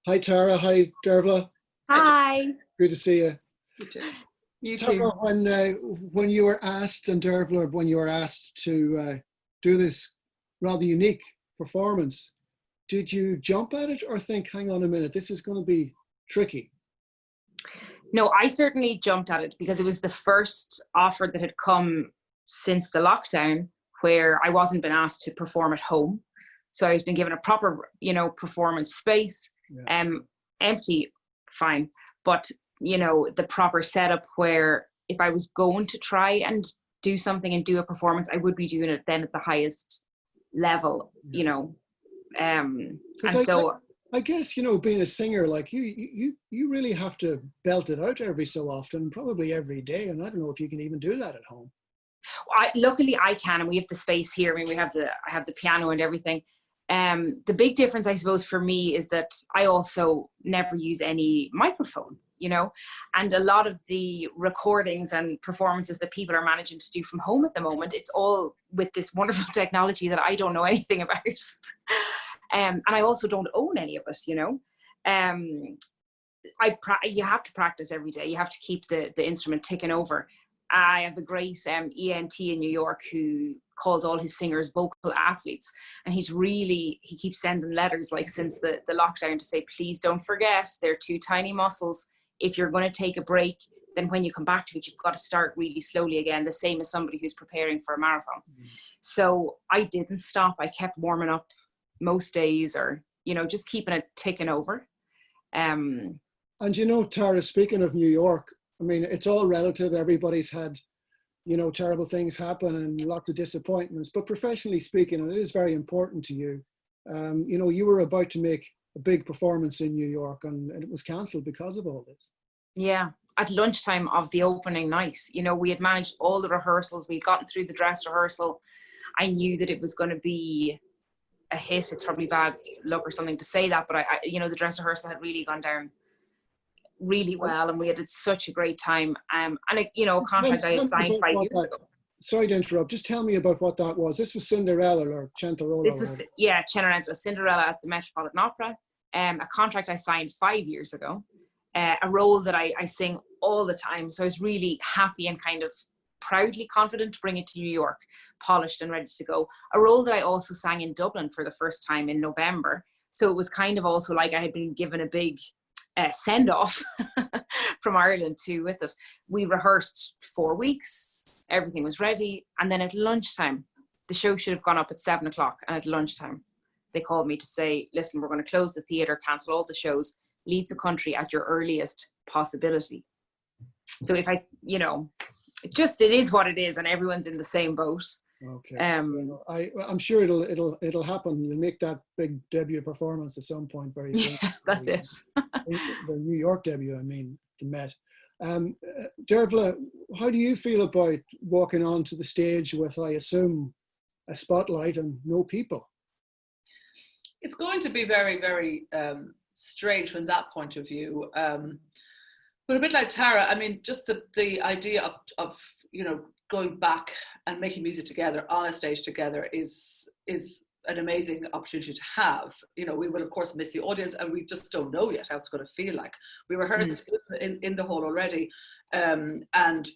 Hi Tara, hi Dearbhla. Hi. Good to see you. You too. You Tara, too. when you were asked, and Dearbhla, when you were asked to do this rather unique performance, did you jump at it or think, hang on a minute, this is going to be tricky? No, I certainly jumped at it because it was the first offer that had come since the lockdown where I wasn't been asked to perform at home. So I was been given a proper, performance space, Yeah. empty, fine. But, the proper setup where if I was going to try and do something and do a performance, I would be doing it then at the highest level, and so I guess, being a singer, like you really have to belt it out every so often, probably every day. And I don't know if you can even do that at home. Luckily I can, and we have the space here. I mean, I have the piano and everything. The big difference, I suppose, for me is that I also never use any microphone, and a lot of the recordings and performances that people are managing to do from home at the moment, it's all with this wonderful technology that I don't know anything about. And I also don't own any of it, you have to practice every day. You have to keep the instrument ticking over. I have a great ENT in New York who calls all his singers vocal athletes, and he keeps sending letters like since the lockdown to say, please don't forget, they're two tiny muscles. If you're going to take a break, then when you come back to it, you've got to start really slowly again, the same as somebody who's preparing for a marathon. So I didn't stop. I kept warming up most days, or just keeping it ticking over. And Tara, speaking of New York, I mean, it's all relative. Everybody's had, terrible things happen and lots of disappointments. But professionally speaking, and it is very important to you, you were about to make a big performance in New York, and it was cancelled because of all this. Yeah, at lunchtime of the opening night, we had managed all the rehearsals. We'd gotten through the dress rehearsal. I knew that it was going to be a hit. It's probably bad luck or something to say that, but I the dress rehearsal had really gone down really well, and we had such a great time. And a contract I had signed 5 years ago. Sorry to interrupt. Just tell me about what that was. This was Cinderella or Chantarola. This was Cenerentola, Cinderella at the Metropolitan Opera. A contract I signed 5 years ago. A role that I sing all the time. So I was really happy and kind of proudly confident to bring it to New York, polished and ready to go. A role that I also sang in Dublin for the first time in November. So it was kind of also like I had been given a big send-off from Ireland too with it. We rehearsed 4 weeks. Everything was ready. And then at lunchtime, the show should have gone up at 7 o'clock. And at lunchtime, they called me to say, listen, we're going to close the theatre, cancel all the shows, leave the country at your earliest possibility. So if it is what it is, and everyone's in the same boat. Okay. I'm sure it'll happen. You'll make that big debut performance at some point very soon. That's it. The New York debut, I mean, the Met. Dearbhla, how do you feel about walking onto the stage with, I assume, a spotlight and no people? It's going to be very, very strange from that point of view. But a bit like Tara, I mean, just the idea of going back and making music together on a stage together is an amazing opportunity to have. We will of course miss the audience, and we just don't know yet how it's going to feel like. We rehearsed in the hall already, and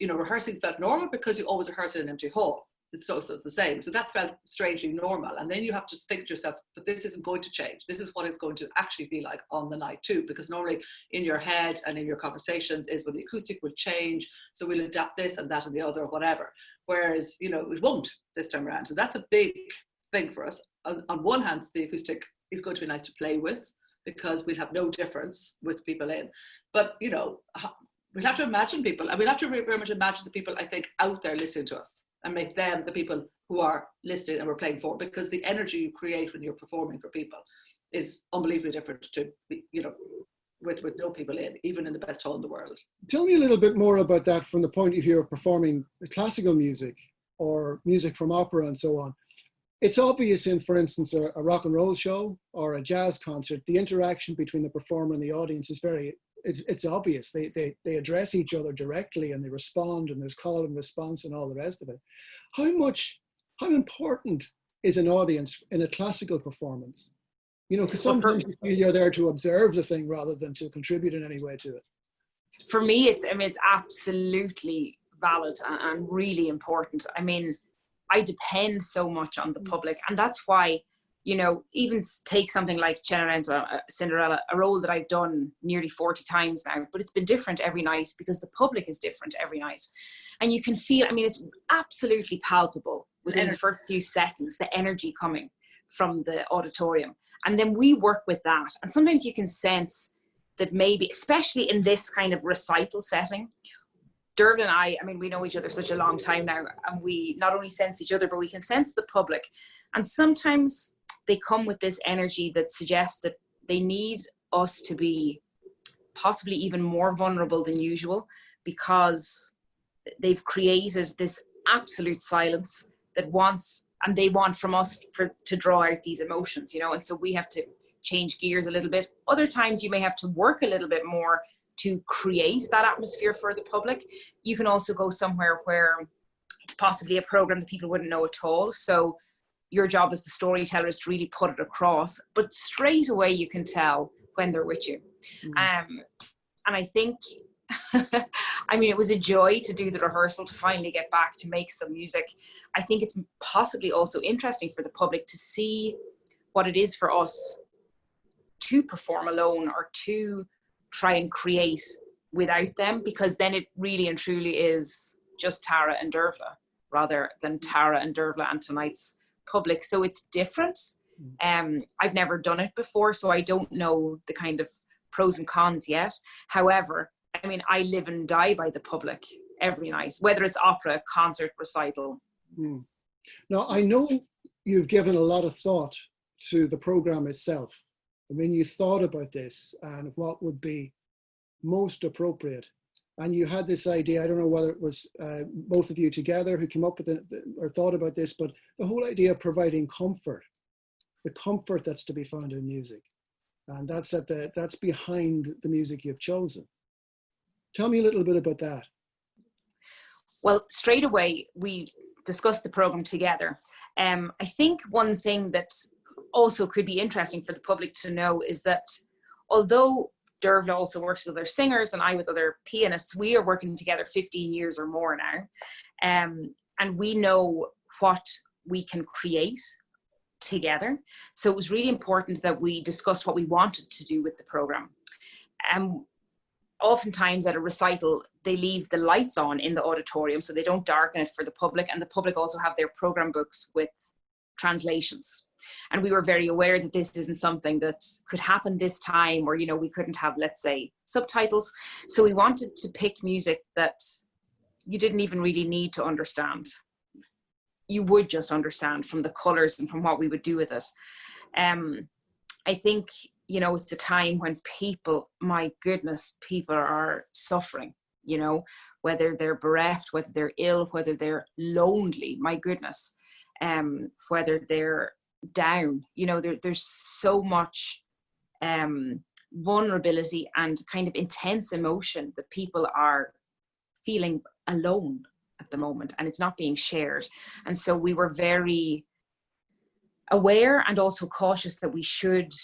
rehearsing felt normal because you always rehearse in an empty hall. It's the same. So that felt strangely normal. And then you have to think to yourself, but this isn't going to change. This is what it's going to actually be like on the night too, because normally in your head and in your conversations is when the acoustic will change. So we'll adapt this and that and the other or whatever. Whereas, it won't this time around. So that's a big thing for us. On one hand, the acoustic is going to be nice to play with because we'll have no difference with people in. But, we'll have to imagine people, and we'll have to very much imagine the people, I think, out there listening to us, and make them the people who are listening and we're playing for, because the energy you create when you're performing for people is unbelievably different to, with no people in, even in the best hall in the world. Tell me a little bit more about that from the point of view of performing classical music or music from opera and so on. It's obvious in, for instance, a rock and roll show or a jazz concert, the interaction between the performer and the audience is it's obvious. They address each other directly and they respond, and there's call and response and all the rest of it. How important is an audience in a classical performance You know, because Well, sometimes you feel you're there to observe the thing rather than to contribute in any way to it. for me, it's absolutely valid and really important. I mean, I depend so much on the public, and that's why, you know, even take something like Cinderella, a role that I've done nearly 40 times now, but it's been different every night because the public is different every night. And you can feel, I mean, it's absolutely palpable within the first few seconds, the energy coming from the auditorium. And then we work with that. And sometimes you can sense that maybe, especially in this kind of recital setting, Dearbhla and I mean, we know each other such a long time now, and we not only sense each other, but we can sense the public. And sometimes they come with this energy that suggests that they need us to be possibly even more vulnerable than usual, because they've created this absolute silence that they want from us to draw out these emotions, you know. And so we have to change gears a little bit. Other times you may have to work a little bit more to create that atmosphere for the public. You can also go somewhere where it's possibly a program that people wouldn't know at all. So your job as the storyteller is to really put it across, but straight away you can tell when they're with you. And I think, I mean, it was a joy to do the rehearsal, to finally get back to make some music. I think it's possibly also interesting for the public to see what it is for us to perform alone or to try and create without them, because then it really and truly is just Tara and Dearbhla rather than Tara and Dearbhla and tonight's public. So it's different. I've never done it before, so I don't know the kind of pros and cons yet. However, I mean, I live and die by the public every night, whether it's opera, concert, recital. Now, I know you've given a lot of thought to the program itself. I mean, you thought about this and what would be most appropriate. And you had this idea, I don't know whether it was both of you together who came up with it or thought about this, but the whole idea of providing comfort, the comfort that's to be found in music. And that's behind the music you've chosen. Tell me a little bit about that. Well, straight away, we discussed the program together. I think one thing that also could be interesting for the public to know is that although Dearbhla also works with other singers and I with other pianists, we are working together 15 years or more now. And we know what we can create together. So it was really important that we discussed what we wanted to do with the program. Oftentimes at a recital, they leave the lights on in the auditorium so they don't darken it for the public, and the public also have their program books with translations. And we were very aware that this isn't something that could happen this time, or, you know, we couldn't have, let's say, subtitles. So we wanted to pick music that you didn't even really need to understand. You would just understand from the colors and from what we would do with it. I think, you know, it's a time when people, my goodness, people are suffering, you know, whether they're bereft, whether they're ill, whether they're lonely, my goodness, whether they're down, you know, there's so much vulnerability and kind of intense emotion that people are feeling alone at the moment, and it's not being shared. And so we were very aware and also cautious that we should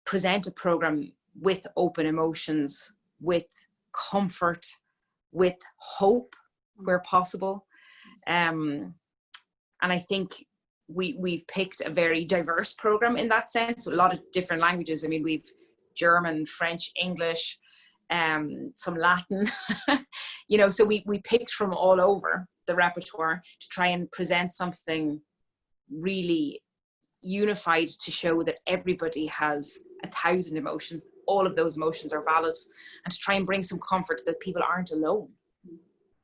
present a program with open emotions, with comfort, with hope where possible. And I think we've picked a very diverse program in that sense, a lot of different languages. I mean, we've German, French, English, some Latin, you know, so we picked from all over the repertoire to try and present something really unified, to show that everybody has 1,000 emotions, all of those emotions are valid, and to try and bring some comfort that people aren't alone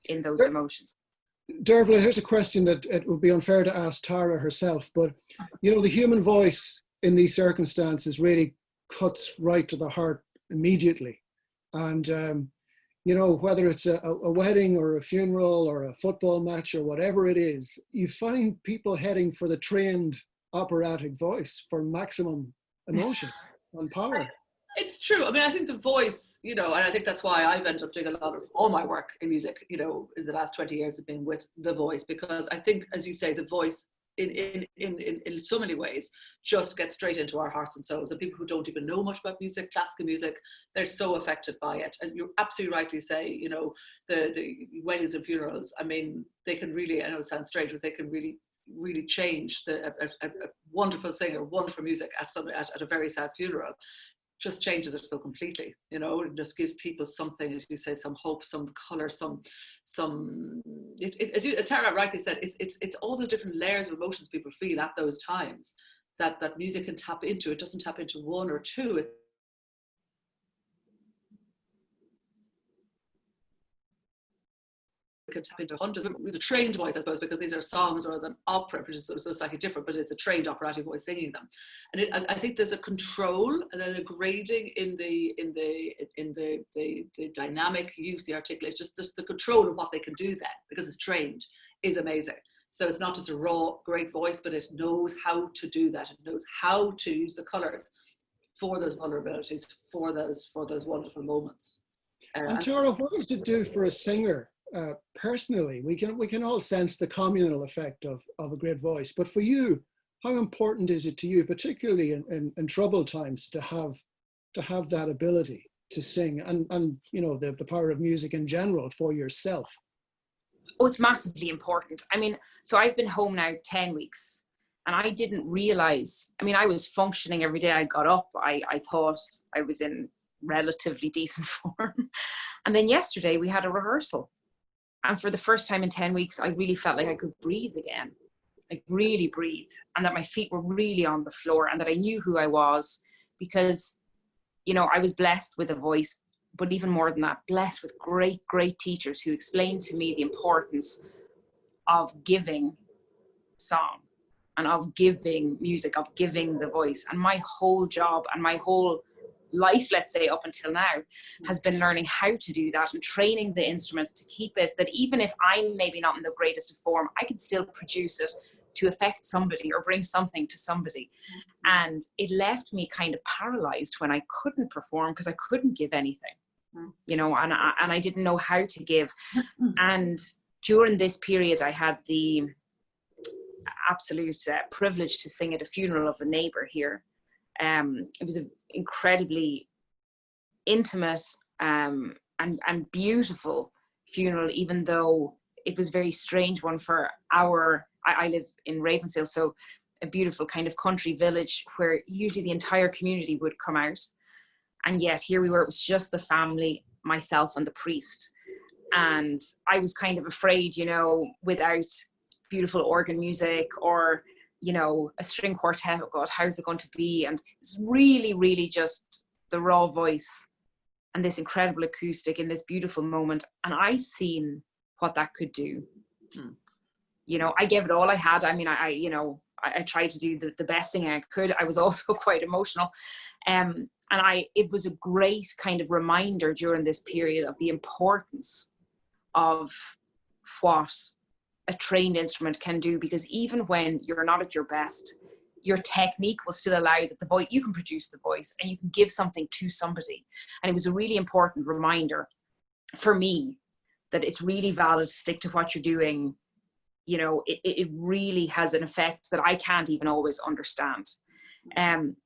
in those emotions. Dearbhla, here's a question that it would be unfair to ask Tara herself, but you know, the human voice in these circumstances really cuts right to the heart immediately. And you know, whether it's a wedding or a funeral or a football match or whatever it is, you find people heading for the trained operatic voice for maximum emotion and power. It's true. I mean, I think the voice, you know, and I think that's why I've ended up doing a lot of all my work in music, you know, in the last 20 years has been with the voice, because I think, as you say, the voice in so many ways just get straight into our hearts and souls. And people who don't even know much about music, classical music, they're so affected by it. And you absolutely rightly say, you know, the weddings and funerals, I mean, they can really, I know it sounds strange, but they can really change a wonderful singer, wonderful music at a very sad funeral. Just changes it so completely, you know. It just gives people something, as you say, some hope, some color, as Tara rightly said, it's all the different layers of emotions people feel at those times that music can tap into. It doesn't tap into one or two. It can tap into hundreds with a trained voice, I suppose, because these are songs rather than opera, which is so slightly different, but it's a trained operatic voice singing them. And I think there's a control and then a grading in the dynamic use, the articulation, just the control of what they can do then, because it's trained, is amazing. So it's not just a raw, great voice, but it knows how to do that. It knows how to use the colors for those vulnerabilities, for those wonderful moments. And Tara, what does it do for a singer? Personally, we can all sense the communal effect of a great voice, but for you, how important is it to you, particularly in troubled times, to have that ability to sing and you know, the power of music in general for yourself? Oh, it's massively important. I mean, so I've been home now 10 weeks and I didn't realize, I mean, I was functioning every day. I got up, I thought I was in relatively decent form. And then yesterday we had a rehearsal. And for the first time in 10 weeks, I really felt like I could breathe again, like really breathe, and that my feet were really on the floor and that I knew who I was, because, you know, I was blessed with a voice, but even more than that, blessed with great, great teachers who explained to me the importance of giving song and of giving music, of giving the voice. And my whole job and my whole life, let's say up until now, has been learning how to do that and training the instrument to keep it, that even if I'm maybe not in the greatest of form, I can still produce it to affect somebody or bring something to somebody. And it left me kind of paralyzed when I couldn't perform because I couldn't give anything, you know, and I didn't know how to give. And during this period, I had the absolute privilege to sing at a funeral of a neighbor here. It was an incredibly intimate and beautiful funeral, even though it was a very strange one for I live in Ravensdale, so a beautiful kind of country village where usually the entire community would come out. And yet here we were, it was just the family, myself and the priest. And I was kind of afraid, you know, without beautiful organ music or, you know, a string quartet, oh God, how's it going to be? And it's really, really just the raw voice and this incredible acoustic in this beautiful moment. And I seen what that could do. You know, I gave it all I had. I mean, I tried to do the best thing I could. I was also quite emotional. And it was a great kind of reminder during this period of the importance of what a trained instrument can do, because even when you're not at your best, your technique will still allow that the voice, you can produce the voice and you can give something to somebody. And it was a really important reminder for me that it's really valid to stick to what you're doing. You know, it really has an effect that I can't even always understand.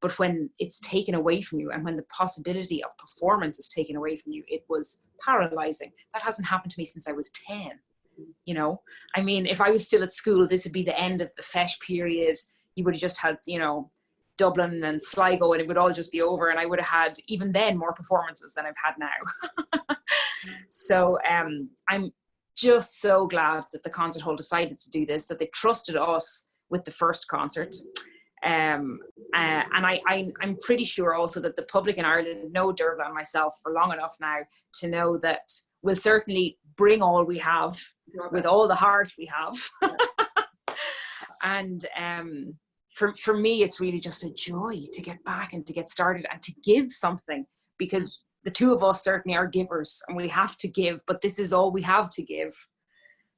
But when it's taken away from you and when the possibility of performance is taken away from you, it was paralyzing. That hasn't happened to me since I was 10. You know, I mean, if I was still at school, this would be the end of the fesh period. You would have just had, you know, Dublin and Sligo and it would all just be over. And I would have had, even then, more performances than I've had now. So I'm just so glad that the concert hall decided to do this, that they trusted us with the first concert. And I'm pretty sure also that the public in Ireland know Dearbhla and myself for long enough now to know that we'll certainly bring all we have with all the heart we have. And for me, it's really just a joy to get back and to get started and to give something, because the two of us certainly are givers and we have to give, but this is all we have to give.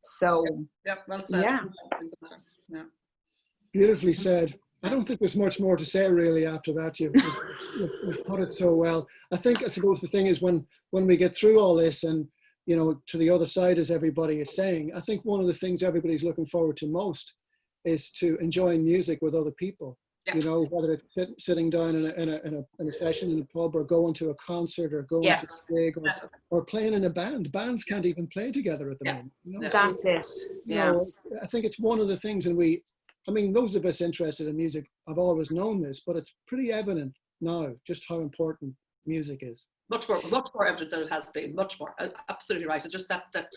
So well said. Yeah. Beautifully said. I don't think there's much more to say really after that. You've put it so well. I suppose the thing is when we get through all this and, you know, to the other side, as everybody is saying, I think one of the things everybody's looking forward to most is to enjoying music with other people. Yeah. You know, whether it's sitting down in a session in a pub, or going to a concert, or going to a gig, or playing in a band. Bands can't even play together at the moment. You know? That's it. You know, I think it's one of the things, and I mean, those of us interested in music have always known this, but it's pretty evident now just how important music is. Much more evident than it has been. Much more, absolutely right. It's just that the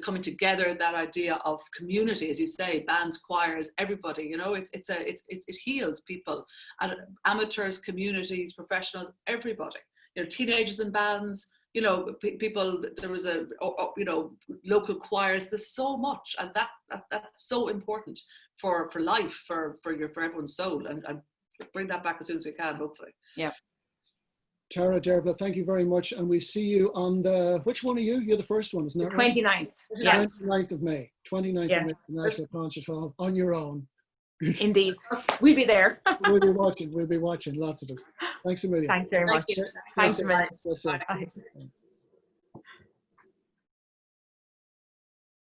coming together, that idea of community, as you say, bands, choirs, everybody. You know, it heals people, and amateurs, communities, professionals, everybody. You know, teenagers in bands. You know, people. There was local choirs. There's so much, and that's so important for life, for everyone's soul, and bring that back as soon as we can, hopefully. Yeah. Erraught Dearbhla, thank you very much. And we see you on which one are you? You're the first one, isn't that right? 29th. Yes. 29th of May. 29th of May, National Concert Hall, on your own. Indeed. We'll be there. We'll be watching, lots of us. Thanks a million. Thanks very much. Thank you. Thanks a million. Bye.